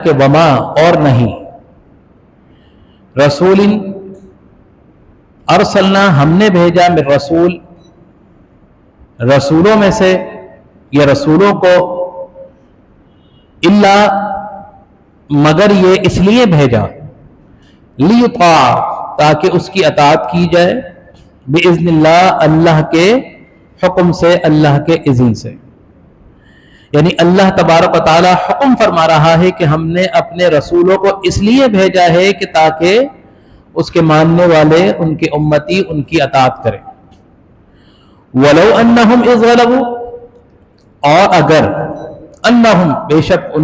کہ وما اور نہیں رسول ارسلنا ہم نے بھیجا من رسول رسولوں میں سے یا رسولوں کو الا مگر یہ اس لیے بھیجا لیطاع تاکہ اس کی اطاعت کی جائے باذن اللہ اللہ کے حکم سے اللہ کے اذن سے یعنی اللہ تبارک و تعالی حکم فرما رہا ہے کہ ہم نے اپنے رسولوں کو اس لیے بھیجا ہے کہ تاکہ اس کے ماننے والے ان کے امتی ان کی اطاعت کریں ولو انہم اذ ظلموا اور اگر انہم بے شک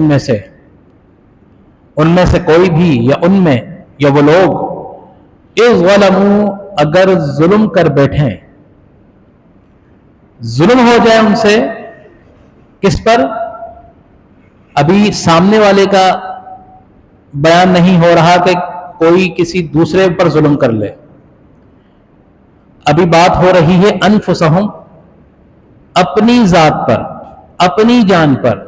ان میں سے کوئی بھی یا ان میں یا وہ لوگ اذ ظلموا اگر ظلم کر بیٹھیں ظلم ہو جائے ان سے کس پر ابھی سامنے والے کا بیان نہیں ہو رہا کہ کوئی کسی دوسرے پر ظلم کر لے ابھی بات ہو رہی ہے انفسہم اپنی ذات پر اپنی جان پر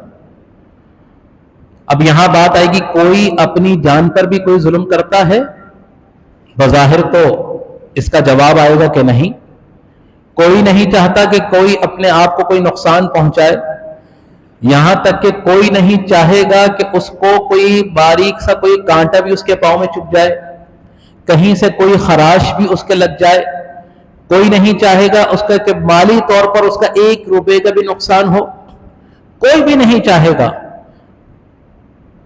اب یہاں بات آئے گی کوئی اپنی جان پر بھی کوئی ظلم کرتا ہے بظاہر تو اس کا جواب آئے گا کہ نہیں کوئی نہیں چاہتا کہ کوئی اپنے آپ کو کوئی نقصان پہنچائے یہاں تک کہ کوئی نہیں چاہے گا کہ اس کو کوئی باریک سا کوئی کانٹا بھی اس کے پاؤں میں چپ جائے کہیں سے کوئی خراش بھی اس کے لگ جائے کوئی نہیں چاہے گا اس کا کہ مالی طور پر اس کا 1 روپے کا بھی نقصان ہو کوئی بھی نہیں چاہے گا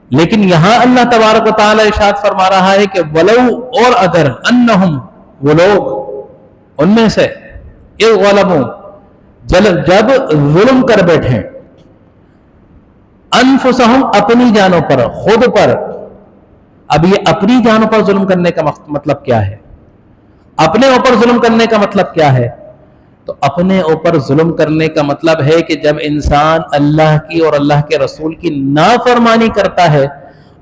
لیکن یہاں اللہ تبارک و تعالی ارشاد فرما رہا ہے کہ ولو اور اگر انہم وہ لوگ ان میں سے غلموا جب ظلم کر بیٹھیں انفسہم اپنی جانوں پر خود پر اب یہ اپنی جانوں پر ظلم کرنے کا مطلب کیا ہے اپنے اوپر ظلم کرنے کا مطلب کیا ہے تو اپنے اوپر ظلم کرنے کا مطلب ہے کہ جب انسان اللہ کی اور اللہ کے رسول کی نافرمانی کرتا ہے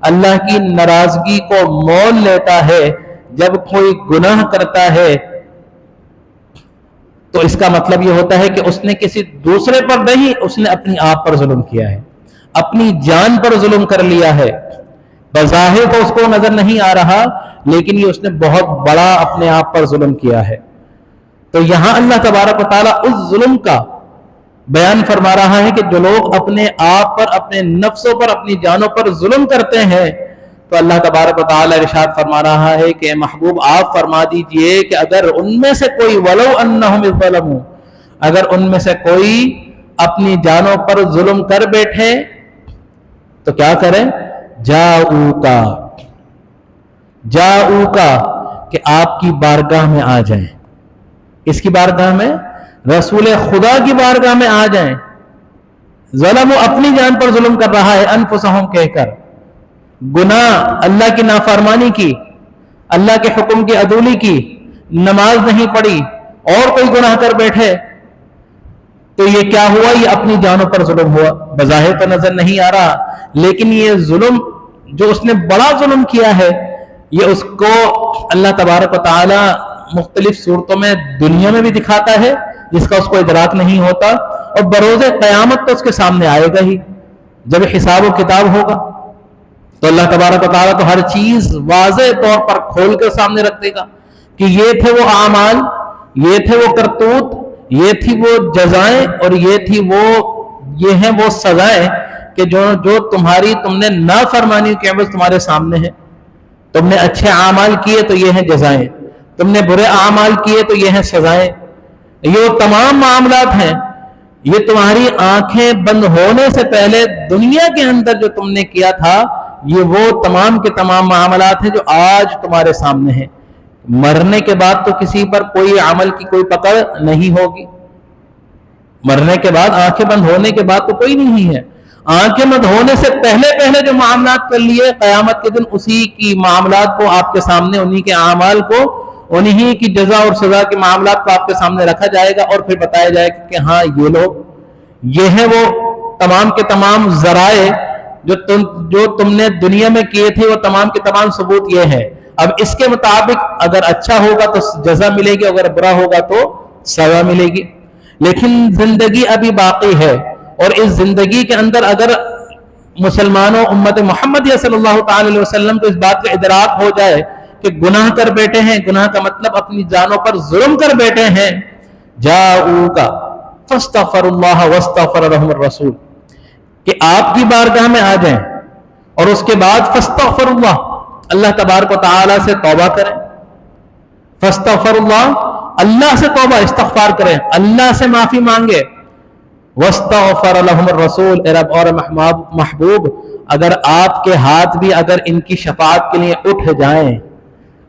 اللہ کی ناراضگی کو مول لیتا ہے جب کوئی گناہ کرتا ہے تو اس کا مطلب یہ ہوتا ہے کہ اس نے کسی دوسرے پر نہیں اس نے اپنی آپ پر ظلم کیا ہے اپنی جان پر ظلم کر لیا ہے بظاہر تو اس کو نظر نہیں آ رہا لیکن یہ اس نے بہت بڑا اپنے آپ پر ظلم کیا ہے تو یہاں اللہ تبارک و تعالیٰ اس ظلم کا بیان فرما رہا ہے کہ جو لوگ اپنے آپ پر اپنے نفسوں پر اپنی جانوں پر ظلم کرتے ہیں تو اللہ تبارک و تعالیٰ ارشاد فرما رہا ہے کہ محبوب آپ فرما دیجئے کہ اگر ان میں سے کوئی ولو انہم اذ ظلموا اگر ان میں سے کوئی اپنی جانوں پر ظلم کر بیٹھے تو کیا کریں جاؤکا کہ آپ کی بارگاہ میں آ جائیں اس کی بارگاہ میں رسول خدا کی بارگاہ میں آ جائیں ظلم اپنی جان پر ظلم کر رہا ہے انفسہم کہہ کر گناہ اللہ کی نافرمانی کی اللہ کے حکم کی عدولی کی نماز نہیں پڑھی اور کوئی گناہ کر بیٹھے تو یہ کیا ہوا یہ اپنی جانوں پر ظلم ہوا بظاہر تو نظر نہیں آ رہا لیکن یہ ظلم جو اس نے بڑا ظلم کیا ہے یہ اس کو اللہ تبارک و تعالی مختلف صورتوں میں دنیا میں بھی دکھاتا ہے جس کا اس کو ادراک نہیں ہوتا اور بروز قیامت تو اس کے سامنے آئے گا ہی جب حساب و کتاب ہوگا تو اللہ تبارک و تعالیٰ تو ہر چیز واضح طور پر کھول کر سامنے رکھ دے گا کہ یہ تھے وہ اعمال یہ تھے وہ کرتوت یہ تھی وہ جزائیں اور یہ ہیں وہ سزائیں کہ جو تم نے نافرمانی کے عوض تمہارے سامنے ہے تم نے اچھے اعمال کیے تو یہ ہیں جزائیں تم نے برے اعمال کیے تو یہ ہیں سزائیں یہ وہ تمام معاملات ہیں یہ تمہاری آنکھیں بند ہونے سے پہلے دنیا کے اندر جو تم نے کیا تھا یہ وہ تمام کے تمام معاملات ہیں جو آج تمہارے سامنے ہیں مرنے کے بعد تو کسی پر کوئی عمل کی کوئی پکڑ نہیں ہوگی مرنے کے بعد آنکھیں بند ہونے کے بعد تو کوئی نہیں ہے آنکھیں بند ہونے سے پہلے جو معاملات کر لیے قیامت کے دن اسی کی معاملات کو آپ کے سامنے انہی کے اعمال کو انہی کی جزا اور سزا کے معاملات کو آپ کے سامنے رکھا جائے گا اور پھر بتایا جائے گا کہ ہاں یہ لوگ یہ ہیں وہ تمام کے تمام ذرائع جو تم نے دنیا میں کیے تھے وہ تمام کے تمام ثبوت یہ ہے اب اس کے مطابق اگر اچھا ہوگا تو جزا ملے گی اگر برا ہوگا تو سزا ملے گی لیکن زندگی ابھی باقی ہے اور اس زندگی کے اندر اگر مسلمانوں امت محمد صلی اللہ تعالی علیہ وسلم کو اس بات کا ادراک ہو جائے کہ گناہ کر بیٹھے ہیں، گناہ کا مطلب اپنی جانوں پر ظلم کر بیٹھے ہیں، جاؤک فاستغفر اللہ واستغفر لهم الرسول، کہ آپ کی بارگاہ میں آ جائیں اور اس کے بعد فاستغفر اللہ تبارک و تعالی سے توبہ کریں، فاستغفر اللہ سے توبہ استغفار کریں، اللہ سے معافی مانگے، واستغفر لهم الرسول، اے رب اور محبوب اگر آپ کے ہاتھ بھی اگر ان کی شفاعت کے لیے اٹھ جائیں،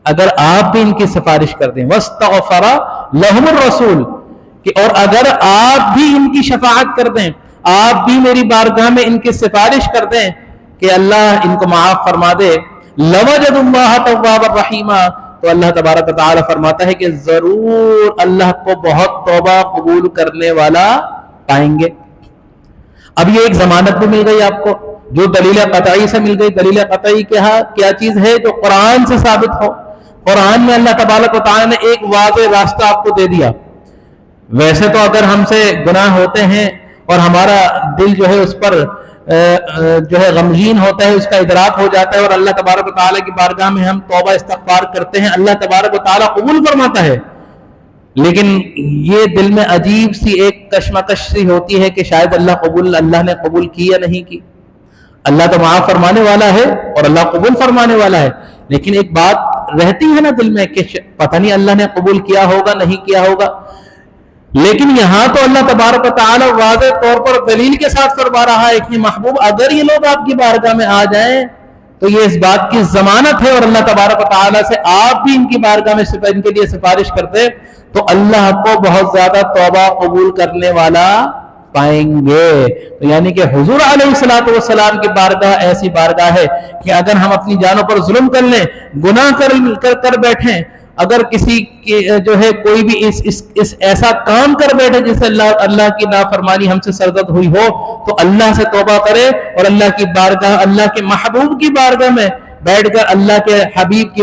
اگر آپ بھی ان کی سفارش کر دیں، واستغفر لهم الرسول، کہ اور اگر آپ بھی ان کی شفاعت کر دیں، آپ بھی میری بارگاہ میں ان کی سفارش کر دیں کہ اللہ ان کو معاف فرما دے، لوجد اللہ توابا رحیما، تو اللہ تبارک و تعالی فرماتا ہے کہ ضرور اللہ کو بہت توبہ قبول کرنے والا پائیں گے۔ اب یہ ایک ضمانت بھی مل گئی آپ کو جو دلیل قطعی سے مل گئی۔ دلیل قطعی کیا چیز ہے؟ جو قرآن سے ثابت ہو۔ قرآن میں اللہ تبارک و تعالی نے ایک واضح راستہ آپ کو دے دیا۔ ویسے تو اگر ہم سے گناہ ہوتے ہیں اور ہمارا دل جو ہے اس پر جو ہے غمگین ہوتا ہے، اس کا ادراک ہو جاتا ہے اور اللہ تبارک و تعالیٰ کی بارگاہ میں ہم توبہ استغفار کرتے ہیں، اللہ تبارک و تعالیٰ قبول فرماتا ہے، لیکن یہ دل میں عجیب سی ایک کشمکش سی ہوتی ہے کہ شاید اللہ نے قبول کی یا نہیں کی۔ اللہ تو معاف فرمانے والا ہے اور اللہ قبول فرمانے والا ہے، لیکن ایک بات رہتی ہے نا دل میں کہ پتہ نہیں اللہ نے قبول کیا ہوگا نہیں کیا ہوگا۔ لیکن یہاں تو اللہ تبارک و تعالی واضح طور پر دلیل کے ساتھ فرما رہا ہے کہ محبوب اگر یہ لوگ آپ کی بارگاہ میں آ جائیں تو یہ اس بات کی ضمانت ہے، اور اللہ تبارک و تعالی سے آپ بھی ان کی بارگاہ میں ان کے لیے سفارش کرتے تو اللہ کو بہت زیادہ توبہ قبول کرنے والا پائیں گے۔ تو یعنی کہ حضور علیہ الصلوۃ والسلام کی بارگاہ ایسی بارگاہ ہے کہ اگر ہم اپنی جانوں پر ظلم کر لیں، گناہ کر بیٹھیں، اگر کسی جو ہے کوئی بھی اس ایسا کام کر بیٹھے جس سے اللہ کی نافرمانی ہم سے سرزد ہوئی ہو، تو اللہ سے توبہ کرے اور اللہ کی بارگاہ، اللہ کے محبوب کی بارگاہ میں بیٹھ کر اللہ کے حبیب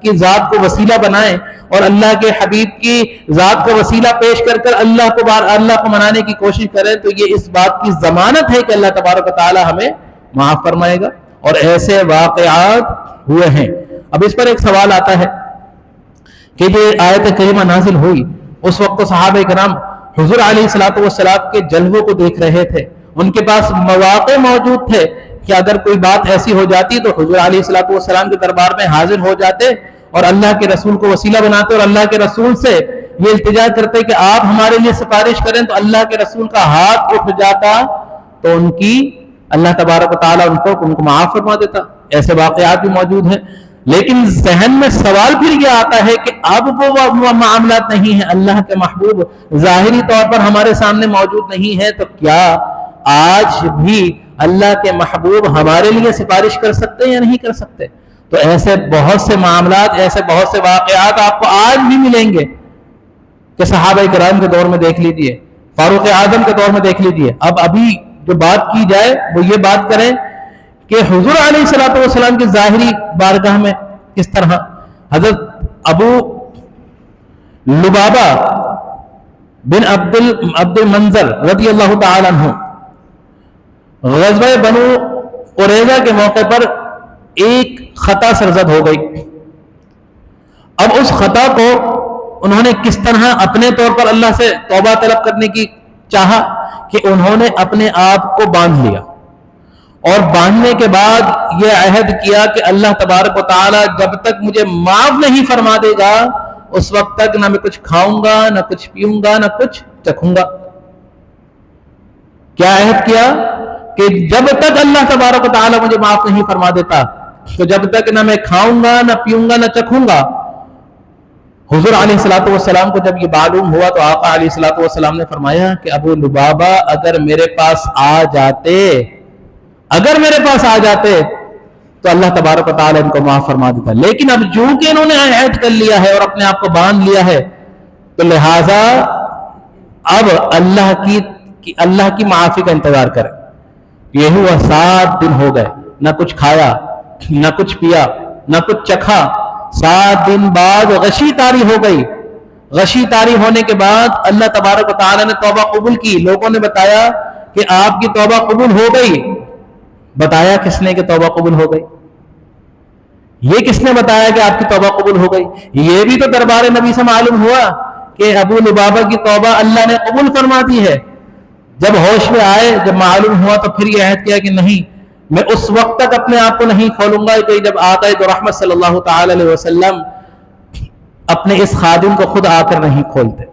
کی ذات کو وسیلہ بنائیں اور اللہ کے حبیب کی ذات کو وسیلہ پیش کر اللہ کو منانے کی کوشش کریں، تو یہ اس بات کی ضمانت ہے کہ اللہ تبارک و تعالی ہمیں معاف فرمائے گا۔ اور ایسے واقعات ہوئے ہیں۔ اب اس پر ایک سوال آتا ہے کہ یہ آیت کریمہ نازل ہوئی اس وقت تو صحابہ کرام حضور علیہ الصلوۃ والسلام کے جلووں کو دیکھ رہے تھے، ان کے پاس مواقع موجود تھے کہ اگر کوئی بات ایسی ہو جاتی تو حضور علیہ الصلوۃ والسلام کے دربار میں حاضر ہو جاتے اور اللہ کے رسول کو وسیلہ بناتے اور اللہ کے رسول سے یہ التجا کرتے کہ آپ ہمارے لیے سفارش کریں، تو اللہ کے رسول کا ہاتھ اٹھ جاتا تو ان کی اللہ تبارک و تعالیٰ ان کو معاف فرما دیتا۔ ایسے واقعات بھی موجود ہیں، لیکن ذہن میں سوال پھر یہ آتا ہے کہ اب وہ معاملات نہیں ہیں، اللہ کے محبوب ظاہری طور پر ہمارے سامنے موجود نہیں ہے، تو کیا آج بھی اللہ کے محبوب ہمارے لیے سفارش کر سکتے ہیں یا نہیں کر سکتے؟ تو ایسے بہت سے معاملات، ایسے بہت سے واقعات آپ کو آج بھی ملیں گے کہ صحابہ کرام کے دور میں دیکھ لیجئے، فاروق اعظم کے دور میں دیکھ لیجئے۔ اب ابھی جو بات کی جائے وہ یہ بات کریں کہ حضور علیہ الصلوۃ والسلام کی ظاہری بارگاہ میں کس طرح حضرت ابو لبابہ بن عبد المنذر رضی اللہ تعالی عنہ غزوہ بنو قریظہ کے موقع پر ایک خطا سرزد ہو گئی۔ اب اس خطا کو انہوں نے کس طرح اپنے طور پر اللہ سے توبہ طلب کرنے کی چاہا کہ انہوں نے اپنے آپ کو باندھ لیا، اور باندھنے کے بعد یہ عہد کیا کہ اللہ تبارک و تعالی جب تک مجھے معاف نہیں فرما دے گا اس وقت تک نہ میں کچھ کھاؤں گا، نہ کچھ پیوں گا، نہ کچھ چکھوں گا۔ کیا عہد کیا کہ جب تک اللہ تبارک و تعالی مجھے معاف نہیں فرما دیتا تو جب تک نہ میں کھاؤں گا، نہ پیوں گا، نہ چکھوں گا۔ حضور علیہ الصلوۃ والسلام کو جب یہ معلوم ہوا تو آقا علیہ الصلوۃ والسلام نے فرمایا کہ ابو لبابہ اگر میرے پاس آ جاتے تو اللہ تبارک و تعالی ان کو معاف فرما دیتا، لیکن اب جو کہ انہوں نے عہد کر لیا ہے اور اپنے آپ کو باندھ لیا ہے تو لہٰذا اب اللہ کی معافی کا انتظار کریں۔ یہ ہوا 7 دن ہو گئے، نہ کچھ کھایا، نہ کچھ پیا، نہ کچھ چکھا۔ 7 دن بعد غشی طاری ہو گئی۔ غشی طاری ہونے کے بعد اللہ تبارک و تعالی نے توبہ قبول کی۔ لوگوں نے بتایا کہ آپ کی توبہ قبول ہو گئی، بتایا کس نے کہ توبہ قبول ہو گئی؟ یہ کس نے بتایا کہ آپ کی توبہ قبول ہو گئی؟ یہ بھی تو دربار نبی سے معلوم ہوا کہ ابو لبابہ کی توبہ اللہ نے قبول فرما دی ہے۔ جب ہوش میں آئے، جب معلوم ہوا، تو پھر یہ عہد کیا کہ نہیں، میں اس وقت تک اپنے آپ کو نہیں کھولوں گا کہ جب آقا دو رحمت صلی اللہ تعالی علیہ وسلم اپنے اس خادم کو خود آ کر نہیں کھولتے۔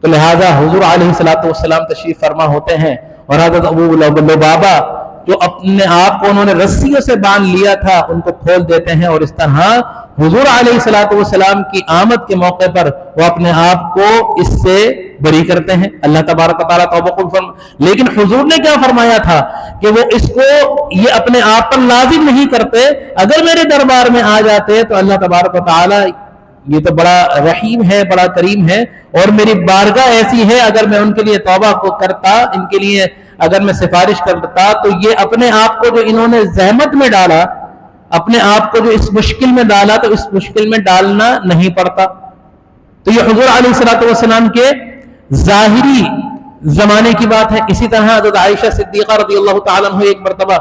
تو لہٰذا حضور علیہ الصلوۃ والسلام تشریف فرما ہوتے ہیں، اور حضرت ابو لبابہ جو اپنے آپ کو انہوں نے رسیوں سے باندھ لیا تھا ان کو کھول دیتے ہیں، اور اس طرح حضور علیہ الصلوۃ والسلام کی آمد کے موقع پر وہ اپنے آپ کو اس سے بری کرتے ہیں۔ اللہ تبارک و تعالیٰ توبہ قبول فرما، لیکن حضور نے کیا فرمایا تھا کہ وہ اس کو یہ اپنے آپ پر لازم نہیں کرتے، اگر میرے دربار میں آ جاتے تو اللہ تبارک و تعالیٰ یہ تو بڑا رحیم ہے، بڑا کریم ہے، اور میری بارگاہ ایسی ہے، اگر میں ان کے لیے توبہ کو کرتا، ان کے لیے اگر میں سفارش کرتا، تو یہ اپنے آپ کو جو انہوں نے زحمت میں ڈالا، اپنے آپ کو جو اس مشکل میں ڈالا، تو اس مشکل میں ڈالنا نہیں پڑتا۔ تو یہ حضور علیہ الصلوۃ والسلام کے ظاہری زمانے کی بات ہے۔ اسی طرح حضرت عائشہ صدیقہ رضی اللہ تعالیٰ عنہ ایک مرتبہ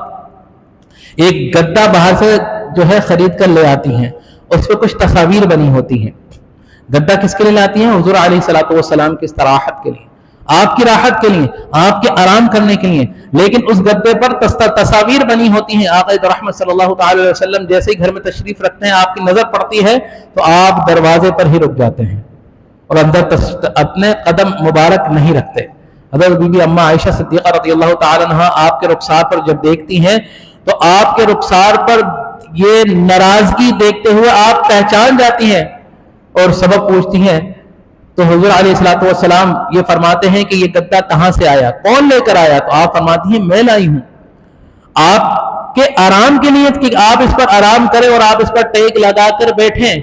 ایک گدا باہر سے جو ہے خرید کر لے آتی ہیں، اس پہ کچھ تصاویر بنی ہوتی ہیں۔ گدا کس کے لیے لاتی ہیں؟ حضور علیہ الصلوۃ والسلام کی استراحت کے لیے، آپ کی راحت کے لیے، آپ کے آرام کرنے کے لیے، لیکن اس گدے پر تصاویر بنی ہوتی ہیں۔ آقا رحمت صلی اللہ تعالی علیہ وسلم جیسے ہی گھر میں تشریف رکھتے ہیں، آپ کی نظر پڑتی ہے تو آپ دروازے پر ہی رک جاتے ہیں اور اندر اپنے قدم مبارک نہیں رکھتے۔ حضرت بی بی اما عائشہ صدیقہ رضی اللہ تعالی عنہا آپ کے رخسار پر جب دیکھتی ہیں تو آپ کے رخسار پر یہ ناراضگی دیکھتے ہوئے آپ پہچان جاتی ہیں اور سبب پوچھتی ہیں۔ تو حضور علیہ الصلوۃ والسلام یہ فرماتے ہیں کہ یہ گدا کہاں سے آیا، کون لے کر آیا؟ تو آپ فرماتی ہیں میں لائی ہوں، آپ کے آرام کے لیے کہ آپ اس پر آرام کریں اور آپ اس پر ٹیک لگا کر بیٹھیں۔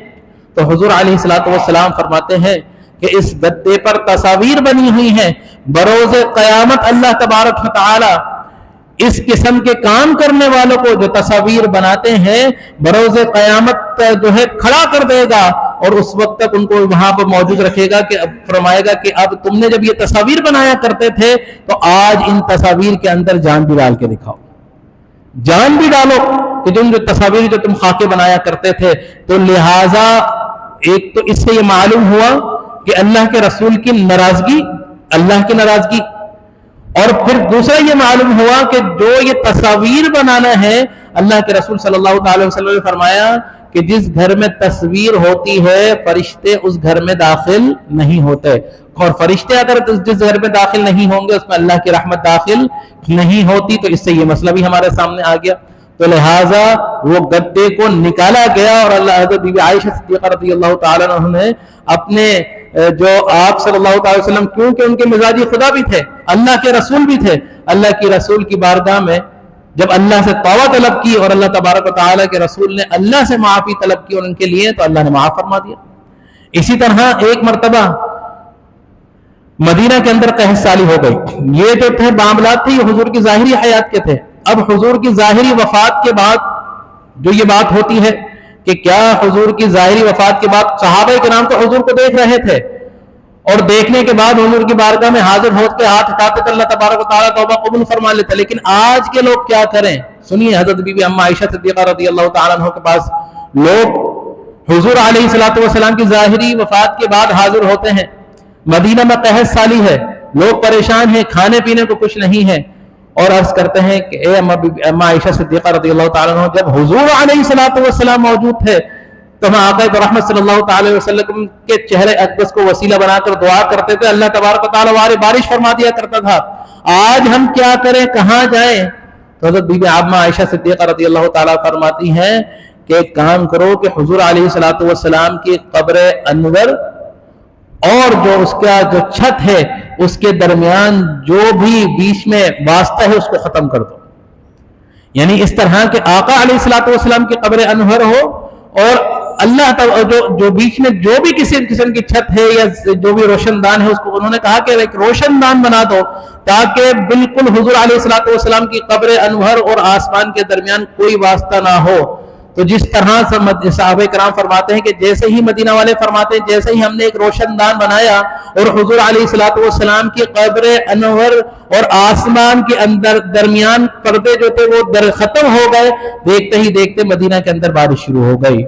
تو حضور علیہ الصلوۃ والسلام فرماتے ہیں کہ اس گدے پر تصاویر بنی ہوئی ہیں، بروز قیامت اللہ تبارک و تعالی اس قسم کے کام کرنے والوں کو جو تصاویر بناتے ہیں بروز قیامت جو ہے کھڑا کر دے گا، اور اس وقت تک ان کو وہاں پر موجود رکھے گا کہ فرمائے گا کہ اب تم نے جب یہ تصاویر بنایا کرتے تھے تو آج ان تصاویر کے اندر جان بھی ڈال کے دکھاؤ، جان بھی ڈالو کہ جو تصاویر جو تم خاکے بنایا کرتے تھے۔ تو لہٰذا ایک تو اس سے یہ معلوم ہوا کہ اللہ کے رسول کی ناراضگی، اللہ کی ناراضگی، اور پھر دوسرا یہ معلوم ہوا کہ جو یہ تصاویر بنانا ہے، اللہ کے رسول صلی اللہ تعالی وسلم نے فرمایا کہ جس گھر میں تصویر ہوتی ہے فرشتے اس گھر میں داخل نہیں ہوتے، اور فرشتے اگر جس گھر میں داخل نہیں ہوں گے اس میں اللہ کی رحمت داخل نہیں ہوتی۔ تو اس سے یہ مسئلہ بھی ہمارے سامنے آ گیا۔ تو لہٰذا وہ گدے کو نکالا گیا، اور اللہ حضرت بی بی عائشہ صدیقہ رضی اللہ تعالیٰ عنہ نے اپنے جو آپ صلی اللہ تعالی وسلم، کیونکہ ان کے مزاجی خدا بھی تھے، اللہ کے رسول بھی تھے، اللہ کی رسول کی بارگاہ میں جب اللہ سے توبہ طلب کی اور اللہ تبارک و تعالیٰ کے رسول نے اللہ سے معافی طلب کی اور ان کے لیے، تو اللہ نے معاف فرما دیا۔ اسی طرح ایک مرتبہ مدینہ کے اندر قحط سالی ہو گئی۔ یہ جو تھے معاملات تھے یہ حضور کی ظاہری حیات کے تھے۔ اب حضور کی ظاہری وفات کے بعد جو یہ بات ہوتی ہے کہ کیا حضور کی ظاہری وفات کے بعد صحابہ کرام تو حضور کو دیکھ رہے تھے، اور دیکھنے کے بعد حضور کی بارگاہ میں حاضر ہو کے ہاتھ اٹھاتے تھے، اللہ تبارک و تعالیٰ توبہ قبول فرما لیتے، لیکن آج کے لوگ کیا کریں؟ سنیے، حضرت بی بی اما عائشہ صدیقہ رضی اللہ تعالیٰ عنہ کے پاس لوگ حضور علیہ الصلوۃ والسلام کی ظاہری وفات کے بعد حاضر ہوتے ہیں، مدینہ میں قحط سالی ہے، لوگ پریشان ہیں، کھانے پینے کو کچھ نہیں ہے، اور عرض کرتے ہیں کہ اے اما عائشہ صدیقہ رضی اللہ تعالیٰ عنہ، جب حضور علیہ الصلوۃ والسلام موجود تھے تو ہم آقا رحمت صلی اللہ تعالی وسلم کے چہرے اقدس کو وسیلہ بنا کر دعا کرتے تھے، اللہ تبارک و تعالیٰ وہاں بارش فرما دیا کرتا تھا۔ آج ہم کیا کریں، کہاں جائیں؟ تو حضرت بی بی اما عائشہ صدیقہ رضی اللہ تعالیٰ فرماتی ہیں کہ ایک کام کرو کہ حضور علیہ الصلوۃ والسلام کی قبر انور اور جو اس کا جو چھت ہے اس کے درمیان جو بھی بیچ میں واسطہ ہے اس کو ختم کر دو، یعنی اس طرح کہ آقا علیہ الصلوۃ والسلام کی قبر انور ہو، اور اللہ جو بیچ میں جو بھی کسی قسم کی چھت ہے یا جو بھی روشن دان ہے اس کو انہوں نے کہا کہ ایک روشن دان بنا دو، تاکہ بالکل حضور علیہ الصلوۃ والسلام کی قبر انور اور آسمان کے درمیان کوئی واسطہ نہ ہو۔ تو جس طرح صحابہ کرام فرماتے ہیں کہ جیسے ہی مدینہ والے فرماتے ہیں جیسے ہی ہم نے ایک روشن دان بنایا اور حضور علیہ الصلوۃ والسلام کی قبر انور اور آسمان کے اندر درمیان پردے جو تھے وہ ختم ہو گئے، دیکھتے ہی دیکھتے مدینہ کے اندر بارش شروع ہو گئی۔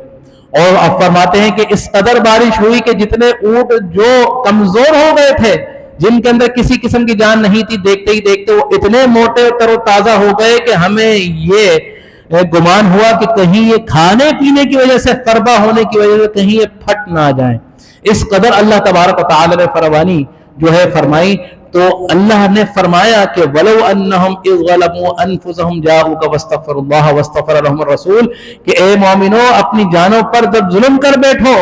اور اب فرماتے ہیں کہ اس قدر بارش ہوئی کہ جتنے اونٹ جو کمزور ہو گئے تھے، جن کے اندر کسی قسم کی جان نہیں تھی، دیکھتے ہی دیکھتے وہ اتنے موٹے تر و تازہ ہو گئے کہ ہمیں یہ گمان ہوا کہ کہیں یہ کھانے پینے کی وجہ سے قربہ ہونے کی وجہ سے کہیں یہ پھٹ نہ جائیں۔ اس قدر اللہ تبارک و تعالی نے فروانی جو ہے فرمائی۔ تو اللہ نے فرمایا کہ وَلَوْ أَنَّهُمْ إِذْ غَلَبُوا أَنفُسَهُمْ جَاءُوكَ وَاسْتَغْفَرُوا اللَّهَ وَاسْتَغْفَرَ لَهُمُ الرَّسُولُ کہ اے مومنو اپنی جانوں پر جب ظلم کر بیٹھو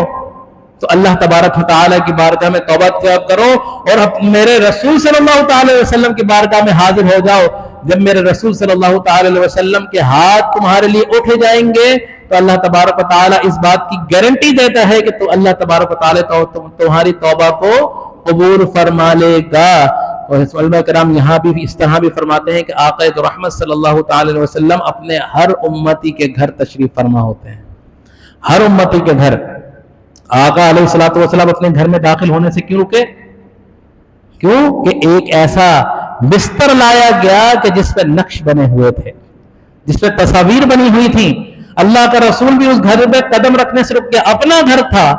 تو اللہ تبارک و تعالی کی بارگاہ میں توبہ کرو اور میرے رسول صلی اللہ تعالی وسلم کی بارگاہ میں حاضر ہو جاؤ۔ جب میرے رسول صلی اللہ تعالی وسلم کے ہاتھ تمہارے لیے اٹھے جائیں گے تو اللہ تبارک و تعالی اس بات کی گارنٹی دیتا ہے کہ تو اللہ تبارک و تعالی تمہاری توبہ کو قبول فرما لے گا۔ اور علماء کرام یہاں بھی اس طرح بھی فرماتے ہیں کہ آقا رحمت صلی اللہ تعالی وسلم اپنے ہر امتی کے گھر تشریف فرما ہوتے ہیں، ہر امتی کے گھر۔ آقا علیہ الصلوۃ والسلام اپنے گھر میں داخل ہونے سے کیوں رکے؟ کیوں کہ ایک ایسا بستر لایا گیا کہ جس پہ نقش بنے ہوئے تھے، جس پہ تصاویر بنی ہوئی تھی۔ اللہ کا رسول بھی اس گھر پہ قدم رکھنے سے رک گیا، اپنا گھر تھا۔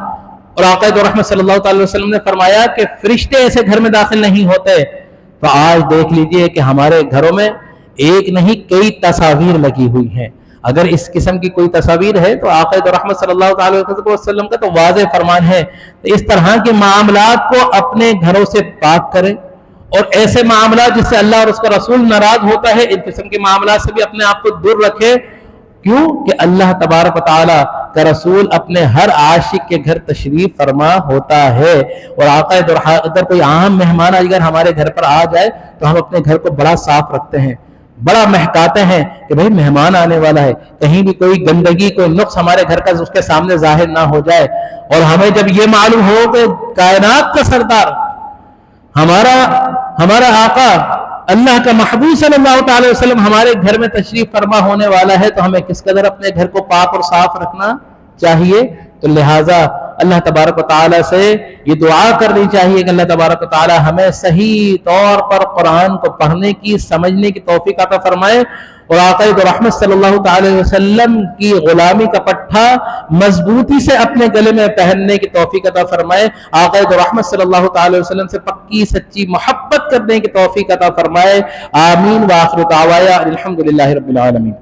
اور آقا رحمت صلی اللہ تعالی وسلم نے فرمایا کہ فرشتے ایسے گھر میں داخل نہیں ہوتے۔ تو آج دیکھ لیجئے کہ ہمارے گھروں میں ایک نہیں کئی تصاویر لگی ہوئی ہیں۔ اگر اس قسم کی کوئی تصاویر ہے تو آقا رحمت صلی اللہ تعالی وسلم کا تو واضح فرمان ہے کہ اس طرح کے معاملات کو اپنے گھروں سے پاک کریں، اور ایسے معاملات جس سے اللہ اور اس کا رسول ناراض ہوتا ہے ان قسم کے معاملات سے بھی اپنے آپ کو دور رکھے۔ کیوں کہ اللہ تبارک و تعالی کا رسول اپنے ہر عاشق کے گھر تشریف فرما ہوتا ہے۔ اور آقا اگر کوئی عام مہمان اگر ہمارے گھر پر آ جائے تو ہم اپنے گھر کو بڑا صاف رکھتے ہیں، بڑا مہکاتے ہیں کہ بھئی مہمان آنے والا ہے، کہیں بھی کوئی گندگی کوئی نقص ہمارے گھر کا اس کے سامنے ظاہر نہ ہو جائے۔ اور ہمیں جب یہ معلوم ہو کہ کائنات کا سردار ہمارا آقا اللہ کا محبوب صلی اللہ تعالی وسلم ہمارے گھر میں تشریف فرما ہونے والا ہے تو ہمیں کس قدر اپنے گھر کو پاک اور صاف رکھنا چاہیے۔ تو لہٰذا اللہ تبارک و تعالی سے یہ دعا کرنی چاہیے کہ اللہ تبارک و تعالی ہمیں صحیح طور پر قرآن کو پڑھنے کی سمجھنے کی توفیق عطا فرمائے، اور آقا رحمت صلی اللہ تعالی وسلم کی غلامی کا پٹھا مضبوطی سے اپنے گلے میں پہننے کی توفیق عطا فرمائے، آقا رحمت صلی اللہ تعالی وسلم سے پکی سچی محبت کرنے کی توفیق عطا فرمائے۔ آمین۔ وآخر دعوانا الحمدللہ رب العالمین۔